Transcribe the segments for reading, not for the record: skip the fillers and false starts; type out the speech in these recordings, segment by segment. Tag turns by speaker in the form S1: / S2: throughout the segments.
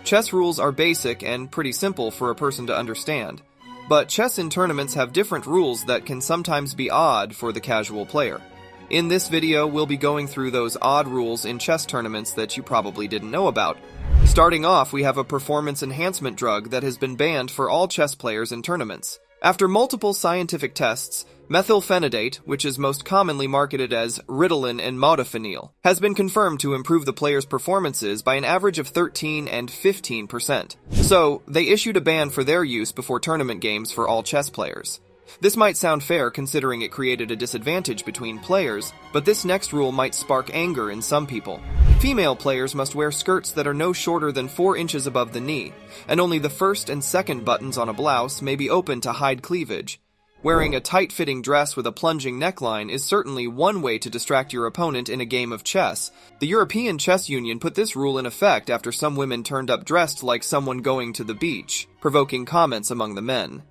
S1: Chess rules are basic and pretty simple for a person to understand, but chess in tournaments have different rules that can sometimes be odd for the casual player. In this video, we'll be going through those odd rules in chess tournaments that you probably didn't know about. Starting off, we have a performance enhancement drug that has been banned for all chess players in tournaments. After multiple scientific tests, methylphenidate, which is most commonly marketed as Ritalin and modafinil, has been confirmed to improve the player's performances by an average of 13 and 15%. So, they issued a ban for their use before tournament games for all chess players. This might sound fair considering it created a disadvantage between players, but this next rule might spark anger in some people. Female players must wear skirts that are no shorter than 4 inches above the knee, and only the first and second buttons on a blouse may be open to hide cleavage. Wearing a tight-fitting dress with a plunging neckline is certainly one way to distract your opponent in a game of chess. The European Chess Union put this rule in effect after some women turned up dressed like someone going to the beach, provoking comments among the men.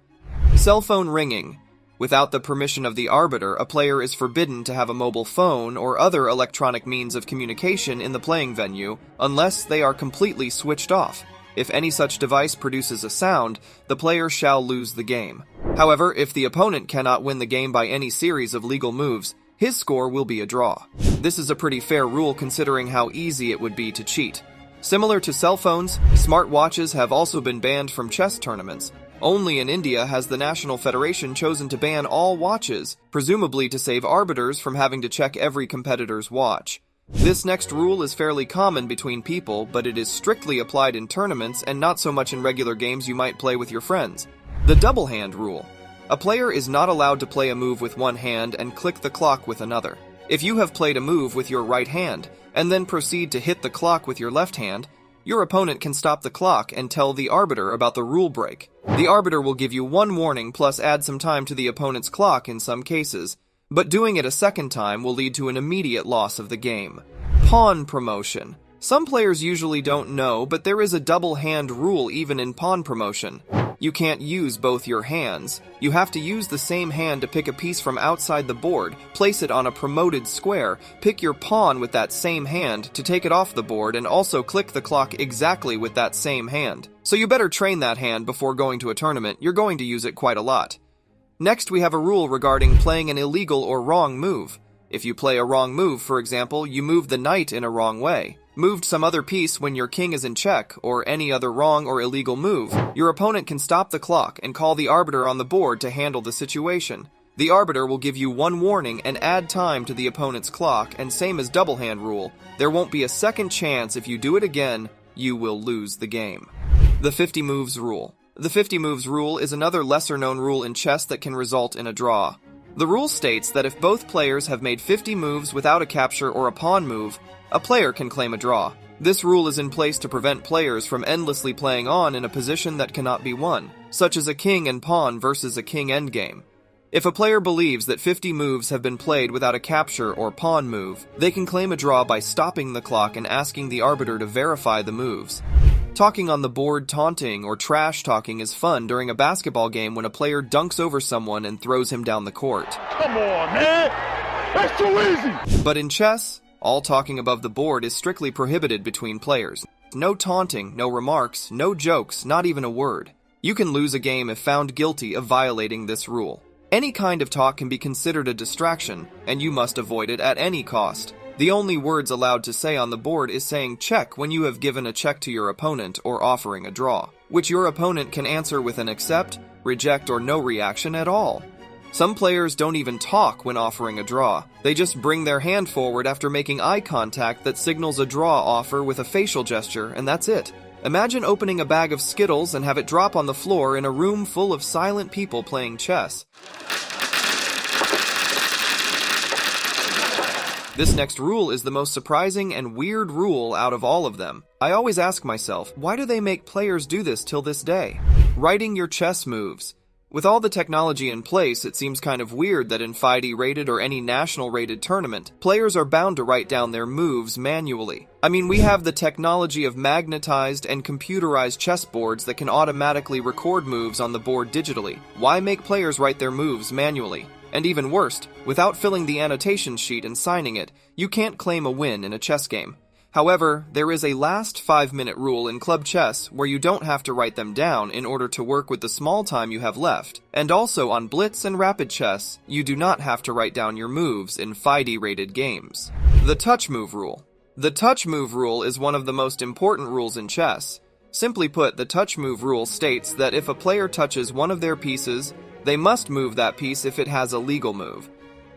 S1: Cell phone ringing. Without the permission of the arbiter, a player is forbidden to have a mobile phone or other electronic means of communication in the playing venue unless they are completely switched off. If any such device produces a sound, the player shall lose the game. However, if the opponent cannot win the game by any series of legal moves, his score will be a draw. This is a pretty fair rule considering how easy it would be to cheat. Similar to cell phones, smartwatches have also been banned from chess tournaments. Only in India has the National Federation chosen to ban all watches, presumably to save arbiters from having to check every competitor's watch. This next rule is fairly common between people, but it is strictly applied in tournaments and not so much in regular games you might play with your friends. The double hand rule. A player is not allowed to play a move with one hand and click the clock with another. If you have played a move with your right hand, and then proceed to hit the clock with your left hand, your opponent can stop the clock and tell the arbiter about the rule break. The arbiter will give you one warning plus add some time to the opponent's clock in some cases, but doing it a second time will lead to an immediate loss of the game. Pawn promotion. Some players usually don't know, but there is a double hand rule even in pawn promotion. You can't use both your hands. You have to use the same hand to pick a piece from outside the board, place it on a promoted square, pick your pawn with that same hand to take it off the board, and also click the clock exactly with that same hand. So you better train that hand before going to a tournament. You're going to use it quite a lot. Next, we have a rule regarding playing an illegal or wrong move. If you play a wrong move, for example, you moved the knight in a wrong way, moved some other piece when your king is in check, or any other wrong or illegal move, your opponent can stop the clock and call the arbiter on the board to handle the situation. The arbiter will give you one warning and add time to the opponent's clock, and same as double hand rule, there won't be a second chance. If you do it again, you will lose the game. The 50 moves rule. The 50 moves rule is another lesser-known rule in chess that can result in a draw. The rule states that if both players have made 50 moves without a capture or a pawn move, a player can claim a draw. This rule is in place to prevent players from endlessly playing on in a position that cannot be won, such as a king and pawn versus a king endgame. If a player believes that 50 moves have been played without a capture or pawn move, they can claim a draw by stopping the clock and asking the arbiter to verify the moves. Talking on the board, taunting, or trash talking is fun during a basketball game when a player dunks over someone and throws him down the court.
S2: Come on, man! That's too easy!
S1: But in chess, all talking above the board is strictly prohibited between players. No taunting, no remarks, no jokes, not even a word. You can lose a game if found guilty of violating this rule. Any kind of talk can be considered a distraction, and you must avoid it at any cost. The only words allowed to say on the board is saying check when you have given a check to your opponent or offering a draw, which your opponent can answer with an accept, reject, or no reaction at all. Some players don't even talk when offering a draw. They just bring their hand forward after making eye contact that signals a draw offer with a facial gesture, and that's it. Imagine opening a bag of Skittles and have it drop on the floor in a room full of silent people playing chess. This next rule is the most surprising and weird rule out of all of them. I always ask myself, why do they make players do this till this day? Writing your chess moves. With all the technology in place, it seems kind of weird that in FIDE rated or any national rated tournament, players are bound to write down their moves manually. I mean, we have the technology of magnetized and computerized chessboards that can automatically record moves on the board digitally. Why make players write their moves manually? And even worse, without filling the annotation sheet and signing it, you can't claim a win in a chess game. However, there is a last 5-minute rule in club chess where you don't have to write them down in order to work with the small time you have left, and also on blitz and rapid chess, you do not have to write down your moves in FIDE-rated games. The touch move rule. The touch move rule is one of the most important rules in chess. Simply put, the touch move rule states that if a player touches one of their pieces, they must move that piece if it has a legal move.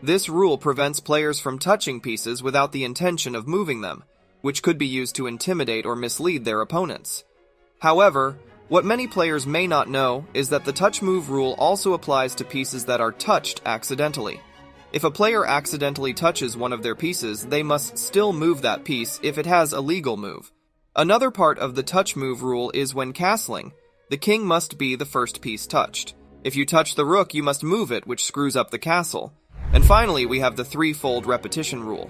S1: This rule prevents players from touching pieces without the intention of moving them, which could be used to intimidate or mislead their opponents. However, what many players may not know is that the touch move rule also applies to pieces that are touched accidentally. If a player accidentally touches one of their pieces, they must still move that piece if it has a legal move. Another part of the touch move rule is when castling, the king must be the first piece touched. If you touch the rook, you must move it, which screws up the castle. And finally, we have the threefold repetition rule.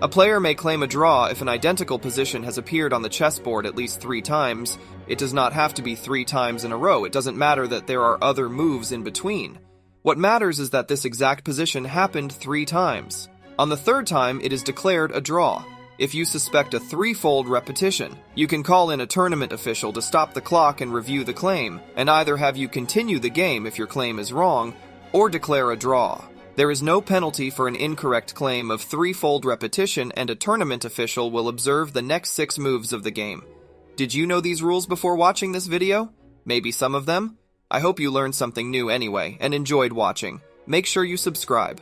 S1: A player may claim a draw if an identical position has appeared on the chessboard at least 3 times. It does not have to be 3 times in a row. It doesn't matter that there are other moves in between. What matters is that this exact position happened 3 times. On the 3rd time, it is declared a draw. If you suspect a threefold repetition, you can call in a tournament official to stop the clock and review the claim, and either have you continue the game if your claim is wrong, or declare a draw. There is no penalty for an incorrect claim of threefold repetition, and a tournament official will observe the next 6 moves of the game. Did you know these rules before watching this video? Maybe some of them? I hope you learned something new anyway, and enjoyed watching. Make sure you subscribe.